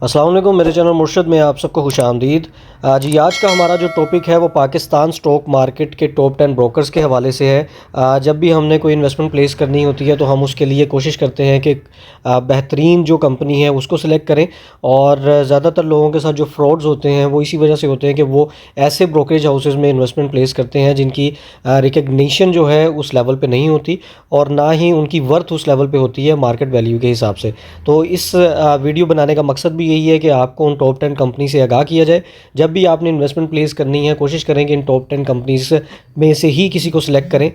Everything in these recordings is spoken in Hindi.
अस्सलाम वालेकुम, मेरे चैनल मुर्शद में आप सबको खुशामदीद। जी, आज का हमारा जो टॉपिक है वो पाकिस्तान स्टॉक मार्केट के टॉप 10 ब्रोकर्स के हवाले से है। जब भी हमने कोई इन्वेस्टमेंट प्लेस करनी होती है तो हम उसके लिए कोशिश करते हैं कि बेहतरीन जो कंपनी है उसको सिलेक्ट करें। और ज़्यादातर लोगों के साथ जो फ्रॉड्स होते हैं वो इसी वजह से होते हैं कि वो ऐसे ब्रोकरेज हाउसेस में इन्वेस्टमेंट प्लेस करते हैं जिनकी रिकग्निशन जो है उस लेवल पे नहीं होती और ना ही उनकी वर्थ उस लेवल पे होती है मार्केट वैल्यू के हिसाब से। तो इस वीडियो बनाने का मकसद भी यही है कि आपको उन टॉप 10 कंपनी से आगाह किया जाए। जब भी आपने इन्वेस्टमेंट प्लेस करनी है कोशिश करें कि इन टॉप 10 कंपनीज में से ही किसी को सिलेक्ट करें,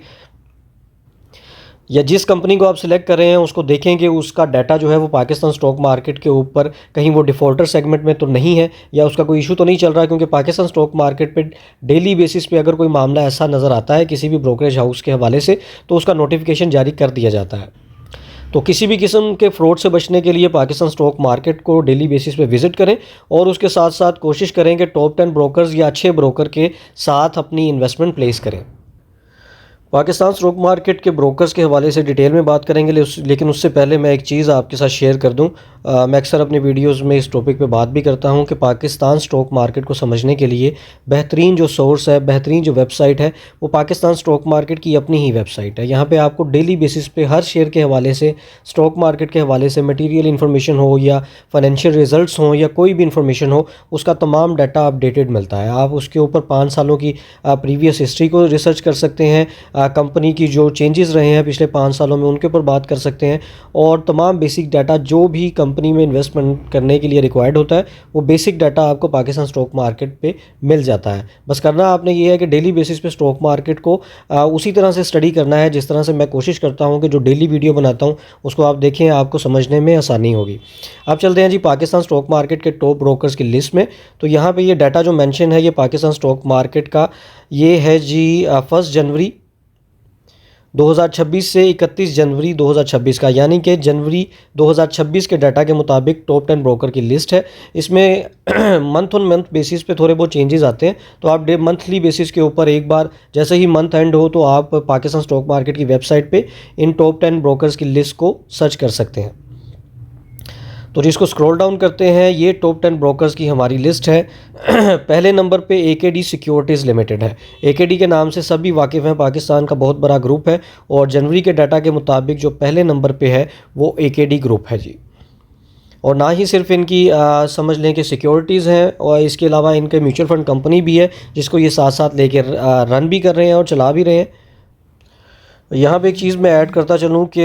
या जिस कंपनी को आप सिलेक्ट कर रहे हैं उसको देखें कि उसका डाटा जो है वो पाकिस्तान स्टॉक मार्केट के ऊपर कहीं वो डिफ़ॉल्टर सेगमेंट में तो नहीं है, या उसका कोई इशू तो नहीं चल रहा है। क्योंकि पाकिस्तान स्टॉक मार्केट पे डेली बेसिस पे अगर कोई मामला ऐसा नज़र आता है किसी भी ब्रोकरेज हाउस के हवाले से तो उसका नोटिफिकेशन जारी कर दिया जाता है। तो किसी भी किस्म के फ्रॉड से बचने के लिए पाकिस्तान स्टॉक मार्केट को डेली बेसिस पे विज़िट करें और उसके साथ साथ कोशिश करें कि टॉप 10 ब्रोकर्स या अच्छे ब्रोकर के साथ अपनी इन्वेस्टमेंट प्लेस करें। पाकिस्तान स्टॉक मार्केट के ब्रोकर्स के हवाले से डिटेल में बात करेंगे, लेकिन उससे पहले मैं एक चीज़ आपके साथ शेयर कर दूं। मैं अक्सर अपनी वीडियोस में इस टॉपिक पे बात भी करता हूं कि पाकिस्तान स्टॉक मार्केट को समझने के लिए बेहतरीन जो सोर्स है, बेहतरीन जो वेबसाइट है वो पाकिस्तान स्टॉक मार्केट की अपनी ही वेबसाइट है। यहाँ पे आपको डेली बेसिस पे हर शेयर के हवाले से, स्टॉक मार्केट के हवाले से मटीरियल इन्फॉर्मेशन हो या फाइनेंशियल रिजल्ट्स हों या कोई भी इन्फॉर्मेशन हो, उसका तमाम डाटा अपडेटेड मिलता है। आप उसके ऊपर 5 सालों की प्रीवियस हिस्ट्री को रिसर्च कर सकते हैं, कंपनी की जो चेंजेस रहे हैं पिछले 5 सालों में उनके ऊपर बात कर सकते हैं, और तमाम बेसिक डाटा जो भी कंपनी में इन्वेस्टमेंट करने के लिए रिक्वायर्ड होता है वो बेसिक डाटा आपको पाकिस्तान स्टॉक मार्केट पे मिल जाता है। बस करना आपने ये है कि डेली बेसिस पे स्टॉक मार्केट को उसी तरह से स्टडी करना है जिस तरह से मैं कोशिश करता हूँ कि जो डेली वीडियो बनाता हूँ उसको आप देखें, आपको समझने में आसानी होगी। अब चलते हैं जी पाकिस्तान स्टॉक मार्केट के टॉप ब्रोकर्स की लिस्ट में। तो यहाँ पर ये डाटा जो मैंशन है ये पाकिस्तान स्टॉक मार्केट का ये है जी 1 जनवरी 2026 से 31 जनवरी 2026 का, यानी कि जनवरी 2026 के डाटा के मुताबिक टॉप 10 ब्रोकर की लिस्ट है। इसमें मंथ ऑन मंथ बेसिस पे थोड़े बहुत चेंजेस आते हैं, तो आप मंथली बेसिस के ऊपर एक बार जैसे ही मंथ एंड हो तो आप पाकिस्तान स्टॉक मार्केट की वेबसाइट पे इन टॉप 10 ब्रोकर्स की लिस्ट को सर्च कर सकते हैं। तो जिसको स्क्रॉल डाउन करते हैं, ये टॉप 10 ब्रोकर्स की हमारी लिस्ट है। पहले नंबर पे एकेडी सिक्योरिटीज़ लिमिटेड है। एकेडी के नाम से सभी वाकिफ़ हैं, पाकिस्तान का बहुत बड़ा ग्रुप है और जनवरी के डाटा के मुताबिक जो पहले नंबर पे है वो एकेडी ग्रुप है जी। और ना ही सिर्फ इनकी समझ लें कि सिक्योरिटीज़ हैं, और इसके अलावा इनके म्यूचुअल फंड कंपनी भी है जिसको ये साथ साथ लेकर रन भी कर रहे हैं और चला भी रहे हैं। यहाँ पे एक चीज़ मैं ऐड करता चलूँ कि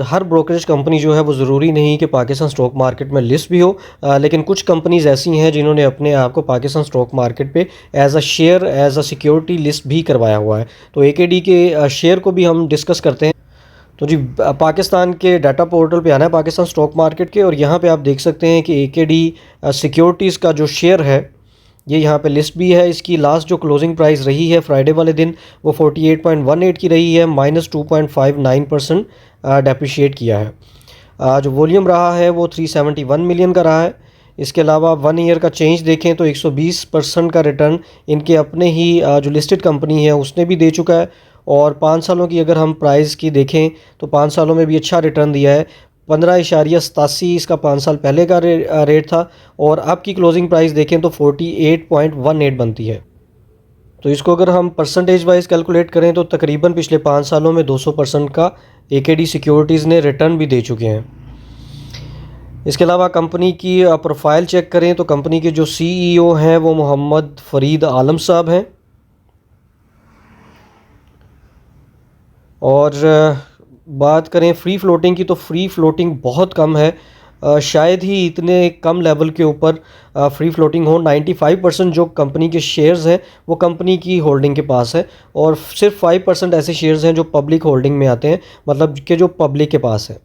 हर ब्रोकरेज कंपनी जो है वो ज़रूरी नहीं कि पाकिस्तान स्टॉक मार्केट में लिस्ट भी हो, लेकिन कुछ कंपनीज़ ऐसी हैं जिन्होंने अपने आप को पाकिस्तान स्टॉक मार्केट पे as a share, as a security list भी करवाया हुआ है। तो एकेडी के शेयर को भी हम डिस्कस करते हैं। तो जी पाकिस्तान के डाटा पोर्टल पे आना है पाकिस्तान स्टॉक मार्केट के, और यहाँ पर आप देख सकते हैं कि एकेडी सिक्योरिटीज़ का जो शेयर है ये यहाँ पे लिस्ट भी है। इसकी लास्ट जो क्लोजिंग प्राइस रही है फ्राइडे वाले दिन वो 48.18 की रही है, -2.59% डेप्रिशिएट किया है। जो वॉल्यूम रहा है वो 371 मिलियन का रहा है। इसके अलावा 1 ईयर का चेंज देखें तो 120% का रिटर्न इनके अपने ही जो लिस्टेड कंपनी है उसने भी दे चुका है। और 5 सालों की अगर हम प्राइस की देखें तो 5 सालों में भी अच्छा रिटर्न दिया है। 15.87 इसका 5 साल पहले का रेट था, और अब की क्लोजिंग प्राइस देखें तो 48.18 बनती है। तो इसको अगर हम परसेंटेज वाइज कैलकुलेट करें तो तकरीबन पिछले 5 सालों में 200% का एकेडी सिक्योरिटीज़ ने रिटर्न भी दे चुके हैं। इसके अलावा कंपनी की प्रोफाइल चेक करें तो कंपनी के जो सीईओ हैं वो मोहम्मद फरीद आलम साहब हैं, और बात करें फ्री फ्लोटिंग की तो फ्री फ्लोटिंग बहुत कम है। शायद ही इतने कम लेवल के ऊपर फ्री फ्लोटिंग हो। 95% जो कंपनी के शेयर्स हैं वो कंपनी की होल्डिंग के पास है, और सिर्फ 5% ऐसे शेयर्स हैं जो पब्लिक होल्डिंग में आते हैं, मतलब कि जो पब्लिक के पास है।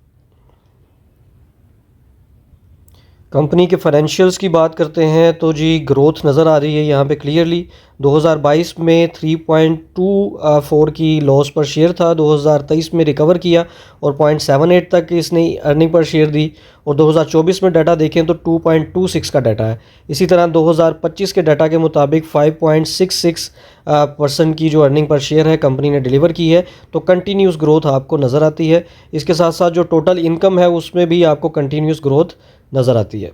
कंपनी के फाइनेंशियल्स की बात करते हैं तो जी ग्रोथ नज़र आ रही है यहाँ पे क्लियरली। 2022 में 3.24 की लॉस पर शेयर था, 2023 में रिकवर किया और 0.78 तक इसने अर्निंग पर शेयर दी, और 2024 में डाटा देखें तो 2.26 का डाटा है। इसी तरह 2025 के डाटा के मुताबिक 5.66% की जो अर्निंग पर शेयर है कंपनी ने डिलीवर की है। तो कंटिन्यूस ग्रोथ आपको नज़र आती है। इसके साथ साथ जो टोटल इनकम है उसमें भी आपको कंटिन्यूस ग्रोथ नज़र आती है।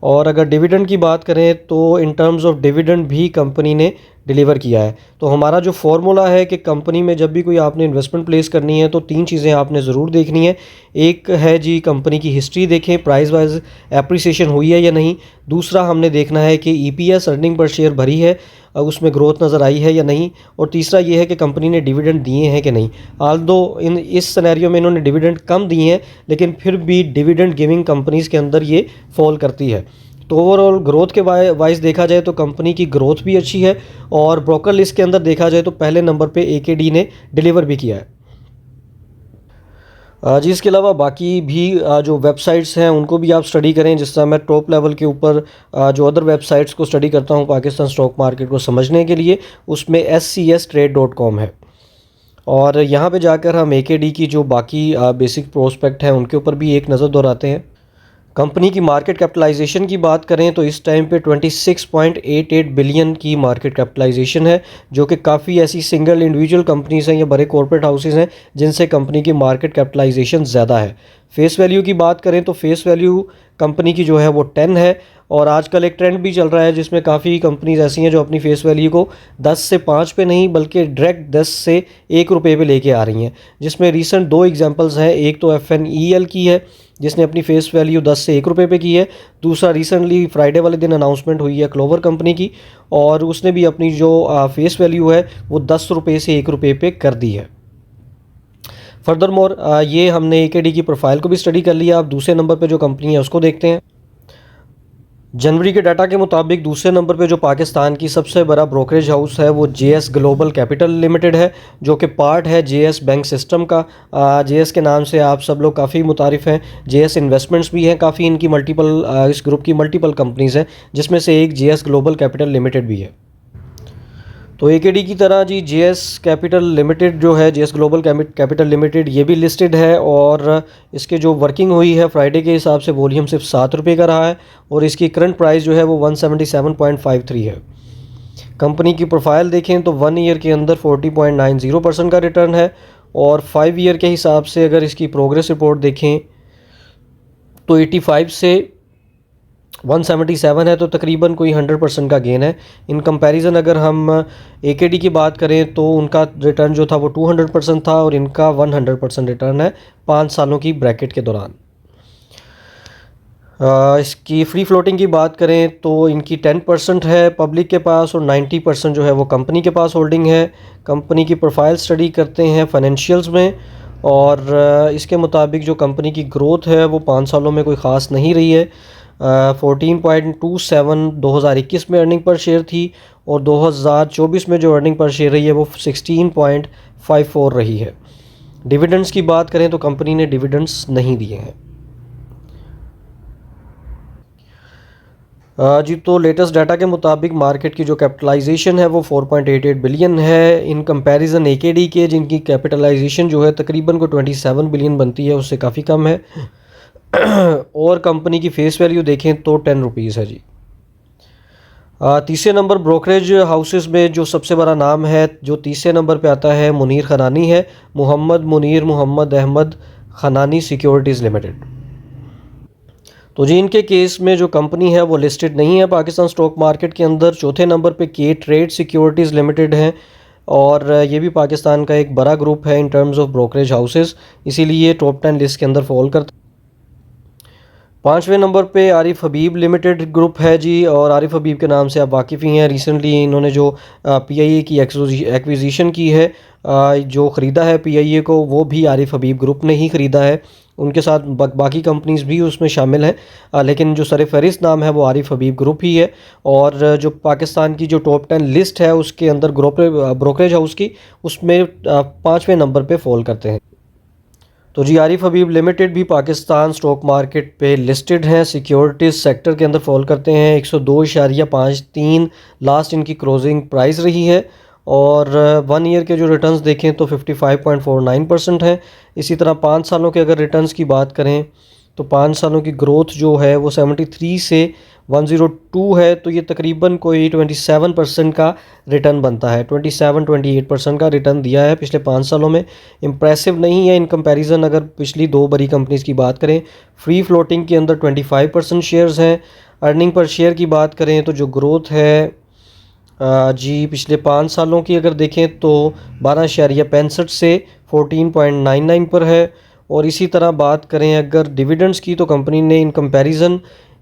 और अगर डिविडेंड की बात करें तो इन टर्म्स ऑफ डिविडेंड भी कंपनी ने डिलीवर किया है। तो हमारा जो फॉर्मूला है कि कंपनी में जब भी कोई आपने इन्वेस्टमेंट प्लेस करनी है तो 3 चीज़ें आपने ज़रूर देखनी है। एक है जी कंपनी की हिस्ट्री देखें, प्राइस वाइज एप्रिसिएशन हुई है या नहीं। दूसरा हमने देखना है कि ईपीएस अर्निंग पर शेयर भरी है, उसमें ग्रोथ नज़र आई है या नहीं। और तीसरा ये है कि कंपनी ने डिविडेंड दिए हैं कि नहीं। आल्दो इस सिनेरियो में इन्होंने डिविडेंड कम दिए हैं, लेकिन फिर भी डिविडेंड गिविंग कंपनीज़ के अंदर ये फॉल करती है। तो ओवरऑल ग्रोथ के वाइज देखा जाए तो कंपनी की ग्रोथ भी अच्छी है, और ब्रोकर लिस्ट के अंदर देखा जाए तो पहले नंबर पे एकेडी ने डिलीवर भी किया है। जी इसके अलावा बाकी भी जो वेबसाइट्स हैं उनको भी आप स्टडी करें। जिस तरह मैं टॉप लेवल के ऊपर जो अदर वेबसाइट्स को स्टडी करता हूँ पाकिस्तान स्टॉक मार्केट को समझने के लिए, उसमें scstrade.com है। और यहाँ पे जाकर हम एकेडी की जो बाकी बेसिक प्रोस्पेक्ट हैं उनके ऊपर भी एक नज़र दौड़ाते हैं। कंपनी की मार्केट कैपिटलाइजेशन की बात करें तो इस टाइम पे 26.88 बिलियन की मार्केट कैपिटलाइजेशन है, जो कि काफ़ी ऐसी सिंगल इंडिविजुअल कंपनीज़ हैं या बड़े कॉर्पोरेट हाउसेस हैं जिनसे कंपनी की मार्केट कैपिटलाइजेशन ज़्यादा है। फेस वैल्यू की बात करें तो फेस वैल्यू कंपनी की जो है वो 10 है, और आजकल एक ट्रेंड भी चल रहा है जिसमें काफ़ी कंपनीज ऐसी हैं जो अपनी फेस वैल्यू को 10 से 5 पे नहीं बल्कि डायरेक्ट 10 से 1 रुपये पे लेके आ रही हैं। जिसमें रीसेंट 2 एग्जांपल्स हैं, एक तो FNEL की है जिसने अपनी फेस वैल्यू 10 से 1 रुपये पे की है। दूसरा रिसेंटली फ्राइडे वाले दिन अनाउंसमेंट हुई है क्लोवर कंपनी की, और उसने भी अपनी जो फेस वैल्यू है वो 10 रुपये से 1 रुपये पे कर दी है। फर्दर मोर ये हमने एकेडी की प्रोफाइल को भी स्टडी कर लिया। अब दूसरे नंबर पे जो कंपनी है उसको देखते हैं। जनवरी के डाटा के मुताबिक दूसरे नंबर पे जो पाकिस्तान की सबसे बड़ा ब्रोकरेज हाउस है वो JS ग्लोबल कैपिटल लिमिटेड है, जो कि पार्ट है JS बैंक सिस्टम का। JS के नाम से आप सब लोग काफ़ी मुतारिफ़ हैं। JS इन्वेस्टमेंट्स भी हैं काफ़ी, इनकी मल्टीपल इस ग्रुप की मल्टीपल कंपनीज़ हैं, जिसमें से एक JS ग्लोबल कैपिटल लिमिटेड भी है। तो एकेडी की तरह जी JS कैपिटल लिमिटेड जो है, JS ग्लोबल कैपिटल लिमिटेड, ये भी लिस्टेड है, और इसके जो वर्किंग हुई है फ्राइडे के हिसाब से वॉल्यूम सिर्फ 7 रुपये का रहा है, और इसकी करंट प्राइस जो है वो 177.53 है। कंपनी की प्रोफाइल देखें तो 1 ईयर के अंदर 40.90% का रिटर्न है, और 5 ईयर के हिसाब से अगर इसकी प्रोग्रेस रिपोर्ट देखें तो 85 से 177 है, तो तकरीबन कोई 100% का गेन है। इन कंपैरिजन अगर हम एकेडी की बात करें तो उनका रिटर्न जो था वो 200% था, और इनका 100% रिटर्न है 5 सालों की ब्रैकेट के दौरान। इसकी फ्री फ्लोटिंग की बात करें तो इनकी 10% है पब्लिक के पास, और 90% जो है वो कंपनी के पास होल्डिंग है। कंपनी की प्रोफाइल स्टडी करते हैं फाइनेंशियल्स में, और इसके मुताबिक जो कंपनी की ग्रोथ है वो 5 सालों में कोई ख़ास नहीं रही है। 14.27 2021 में अर्निंग पर शेयर थी, और 2024 में जो अर्निंग पर शेयर रही है वो 16.54 रही है। डिविडेंड्स की बात करें तो कंपनी ने डिविडेंड्स नहीं दिए हैं। जी तो लेटेस्ट डाटा के मुताबिक मार्केट की जो कैपिटलाइजेशन है वो 4.88 बिलियन है। इन कंपैरिजन एकेडी के जिनकी कैपिटलाइजेशन जो है तकरीबन को 27 बिलियन बनती है, उससे काफ़ी कम है। और कंपनी की फेस वैल्यू देखें तो 10 रुपीज़ है जी। तीसरे नंबर ब्रोकरेज हाउसेस में जो सबसे बड़ा नाम है जो तीसरे नंबर पे आता है मुनीर खनानी है। Mohammad Ahmed Khanani securities limited. तो जी इनके केस में जो कंपनी है वो लिस्टेड नहीं है पाकिस्तान स्टॉक मार्केट के अंदर। चौथे नंबर पे के ट्रेड सिक्योरिटीज़ लिमिटेड है, और ये भी पाकिस्तान का एक बड़ा ग्रुप है in terms of brokerage houses, इसीलिए टॉप 10 लिस्ट के अंदर फॉल करता है। 5वें नंबर पे आरिफ हबीब लिमिटेड ग्रुप है जी, और आरिफ हबीब के नाम से आप वाकिफ़ ही हैं। रिसेंटली इन्होंने जो PIA की एक्विजिशन की है, जो ख़रीदा है PIA को वो भी आरिफ हबीब ग्रुप ने ही ख़रीदा है। उनके साथ बाकी कंपनीज़ भी उसमें शामिल हैं, लेकिन जो सरफ़हरिस्त नाम है वो आरिफ हबीब ग्रुप ही है। और जो पाकिस्तान की जो टॉप 10 लिस्ट है उसके अंदर ब्रोकरेज हाउस की, उसमें 5वें नंबर पे फॉल करते हैं। तो जी आरिफ हबीब लिमिटेड भी पाकिस्तान स्टॉक मार्केट पे लिस्टेड हैं, सिक्योरिटीज़ सेक्टर के अंदर फॉल करते हैं। 102.53 लास्ट इनकी क्लोजिंग प्राइस रही है, और 1 ईयर के जो रिटर्न्स देखें तो 55.49% है। इसी तरह 5 सालों के अगर रिटर्न्स की बात करें तो 5 सालों की ग्रोथ जो है वो 73 से 102 है, तो ये तकरीबन कोई 27% का रिटर्न बनता है। 27-28% का रिटर्न दिया है पिछले 5 सालों में। इम्प्रेसिव नहीं है इन कंपैरिजन अगर पिछली 2 बड़ी कंपनीज़ की बात करें। फ्री फ्लोटिंग के अंदर 25% शेयर्स हैं, अर्निंग पर शेयर की बात करें तो जो ग्रोथ है जी पिछले 5 सालों की अगर देखें तो 12.65 से 14.99 पर है। और इसी तरह बात करें अगर डिविडेंड्स की तो कंपनी ने इन कंपैरिजन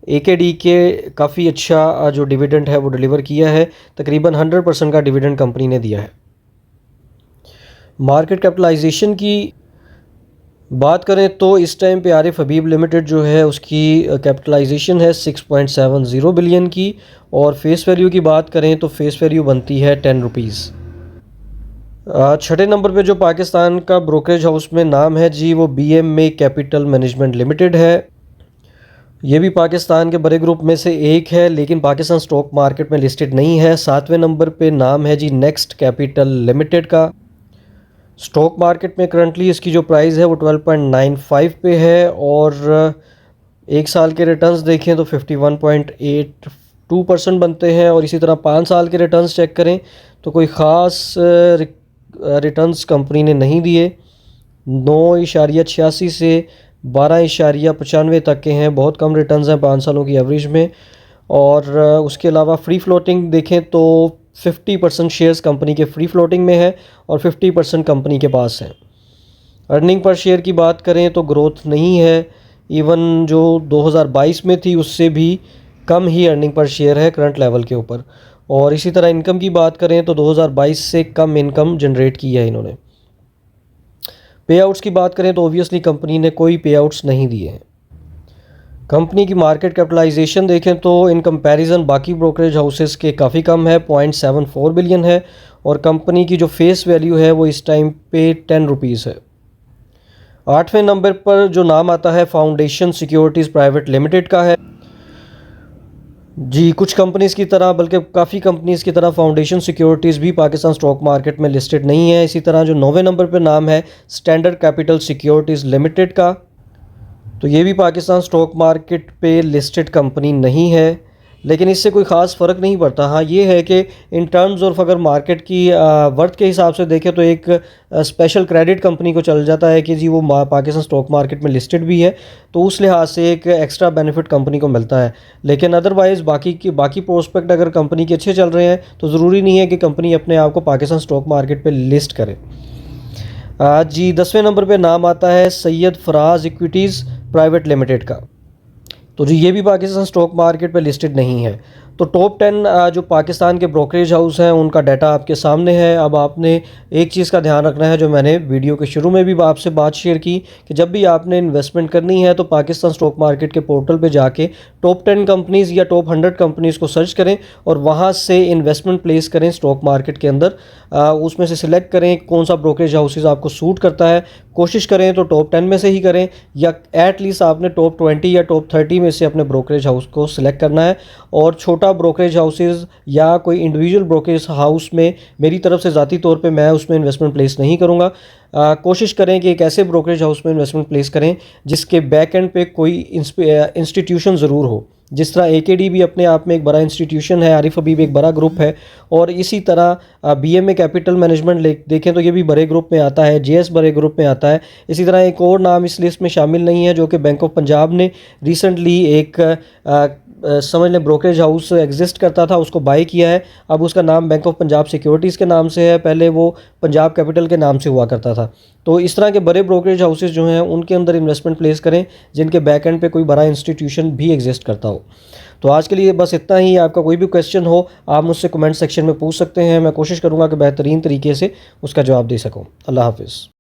AKD के काफ़ी अच्छा जो डिविडेंड है वो डिलीवर किया है। तकरीबन 100% का डिविडेंड कंपनी ने दिया है। मार्केट कैपिटलाइजेशन की बात करें तो इस टाइम पे आरिफ हबीब लिमिटेड जो है उसकी कैपिटलाइजेशन है 6.70 बिलियन की। और फेस वैल्यू की बात करें तो फेस वैल्यू बनती है 10 रुपीज़। छठे नंबर पे जो पाकिस्तान का ब्रोकरेज हाउस में नाम है जी वो BMA कैपिटल मैनेजमेंट लिमिटेड है। ये भी पाकिस्तान के बड़े ग्रुप में से एक है लेकिन पाकिस्तान स्टॉक मार्केट में लिस्टेड नहीं है। 7वें नंबर पे नाम है जी नेक्स्ट कैपिटल लिमिटेड का। स्टॉक मार्केट में करंटली इसकी जो प्राइस है वो 12.95 पे है। और एक साल के रिटर्न्स देखें तो 51.82% बनते हैं। और इसी तरह 5 साल के रिटर्न्स चेक करें तो कोई ख़ास रिटर्न्स कंपनी ने नहीं दिए। 9.86 से 12.95 तक के हैं, बहुत कम रिटर्न्स हैं 5 सालों की एवरेज में। और उसके अलावा फ्री फ्लोटिंग देखें तो 50% शेयर्स कंपनी के फ्री फ्लोटिंग में है और 50% कंपनी के पास है। अर्निंग पर शेयर की बात करें तो ग्रोथ नहीं है, इवन जो 2022 में थी उससे भी कम ही अर्निंग पर शेयर है करंट लेवल के ऊपर। और इसी तरह इनकम की बात करें तो 2022 से कम इनकम जनरेट की है इन्होंने। पे आउट्स की बात करें तो ओबियसली कंपनी ने कोई पे आउट्स नहीं दिए हैं। कंपनी की मार्केट कैपिटलाइजेशन देखें तो इन कंपैरिजन बाकी ब्रोकरेज हाउसेस के काफ़ी कम है, 0.74 बिलियन है। और कंपनी की जो फेस वैल्यू है वो इस टाइम पे 10 रुपीज़ है। 8वें नंबर पर जो नाम आता है फाउंडेशन सिक्योरिटीज़ प्राइवेट लिमिटेड का है जी। कुछ कंपनीज़ की तरह बल्कि काफ़ी कंपनीज़ की तरह फाउंडेशन सिक्योरिटीज़ भी पाकिस्तान स्टॉक मार्केट में लिस्टेड नहीं है। इसी तरह जो 9वें नंबर पर नाम है स्टैंडर्ड कैपिटल सिक्योरिटीज़ लिमिटेड का, तो ये भी पाकिस्तान स्टॉक मार्केट पे लिस्टेड कंपनी नहीं है। लेकिन इससे कोई ख़ास फ़र्क नहीं पड़ता। हाँ ये है कि इन टर्म्स ऑफ अगर मार्केट की वर्थ के हिसाब से देखें तो एक स्पेशल क्रेडिट कंपनी को चल जाता है कि जी वो पाकिस्तान स्टॉक मार्केट में लिस्टेड भी है, तो उस लिहाज से एक एक्स्ट्रा बेनिफिट कंपनी को मिलता है। लेकिन अदरवाइज़ बाकी प्रोस्पेक्ट अगर कंपनी के अच्छे चल रहे हैं तो ज़रूरी नहीं है कि कंपनी अपने आप को पाकिस्तान स्टॉक मार्केट पर लिस्ट करे। जी 10वें नंबर पर नाम आता है Syed Faraz equities private limited का, तो जी ये भी पाकिस्तान स्टॉक मार्केट पे लिस्टेड नहीं है। तो टॉप 10 जो पाकिस्तान के ब्रोकरेज हाउस हैं उनका डाटा आपके सामने है। अब आपने एक चीज़ का ध्यान रखना है जो मैंने वीडियो के शुरू में भी आपसे बात शेयर की कि जब भी आपने इन्वेस्टमेंट करनी है तो पाकिस्तान स्टॉक मार्केट के पोर्टल पे जाके टॉप 10 कंपनीज़ या टॉप 100 कंपनीज़ को सर्च करें और वहाँ से इन्वेस्टमेंट प्लेस करें स्टॉक मार्केट के अंदर। उसमें से सिलेक्ट करें कौन सा ब्रोकरेज हाउसेज आपको सूट करता है। कोशिश करें तो टॉप 10 में से ही करें या एटलीस्ट आपने टॉप 20 या टॉप 30 में से अपने ब्रोकरेज हाउस को सिलेक्ट करना है। और छोटा ब्रोकरेज हाउसेस या कोई इंडिविजुअल ब्रोकरेज हाउस में मेरी तरफ से ज़ाती तौर पे मैं उसमें इन्वेस्टमेंट प्लेस नहीं करूँगा। कोशिश करें कि एक ऐसे ब्रोकरेज हाउस में इन्वेस्टमेंट प्लेस करें जिसके बैक एंड पे कोई इंस्टीट्यूशन ज़रूर हो। जिस तरह AKD भी अपने आप में एक बड़ा इंस्टीट्यूशन है, आरिफ हबीब एक बड़ा ग्रुप है, और इसी तरह BMA कैपिटल मैनेजमेंट देखें तो ये भी बड़े ग्रुप में आता है, JS बड़े ग्रुप में आता है। इसी तरह एक और नाम इस लिस्ट में शामिल नहीं है जो कि बैंक ऑफ पंजाब ने रिसेंटली एक समझ लें ब्रोकरेज हाउस एग्जिस्ट करता था उसको बाय किया है। अब उसका नाम बैंक ऑफ पंजाब सिक्योरिटीज़ के नाम से है, पहले वो पंजाब कैपिटल के नाम से हुआ करता था। तो इस तरह के बड़े ब्रोकरेज हाउसेस जो हैं उनके अंदर इन्वेस्टमेंट प्लेस करें जिनके बैक एंड पे कोई बड़ा इंस्टीट्यूशन भी एग्जिस्ट करता हो। तो आज के लिए बस इतना ही। आपका कोई भी क्वेश्चन हो आप मुझसे कमेंट सेक्शन में पूछ सकते हैं, मैं कोशिश करूँगा कि बेहतरीन तरीके से उसका जवाब दे सकूँ। अल्लाह हाफिज़।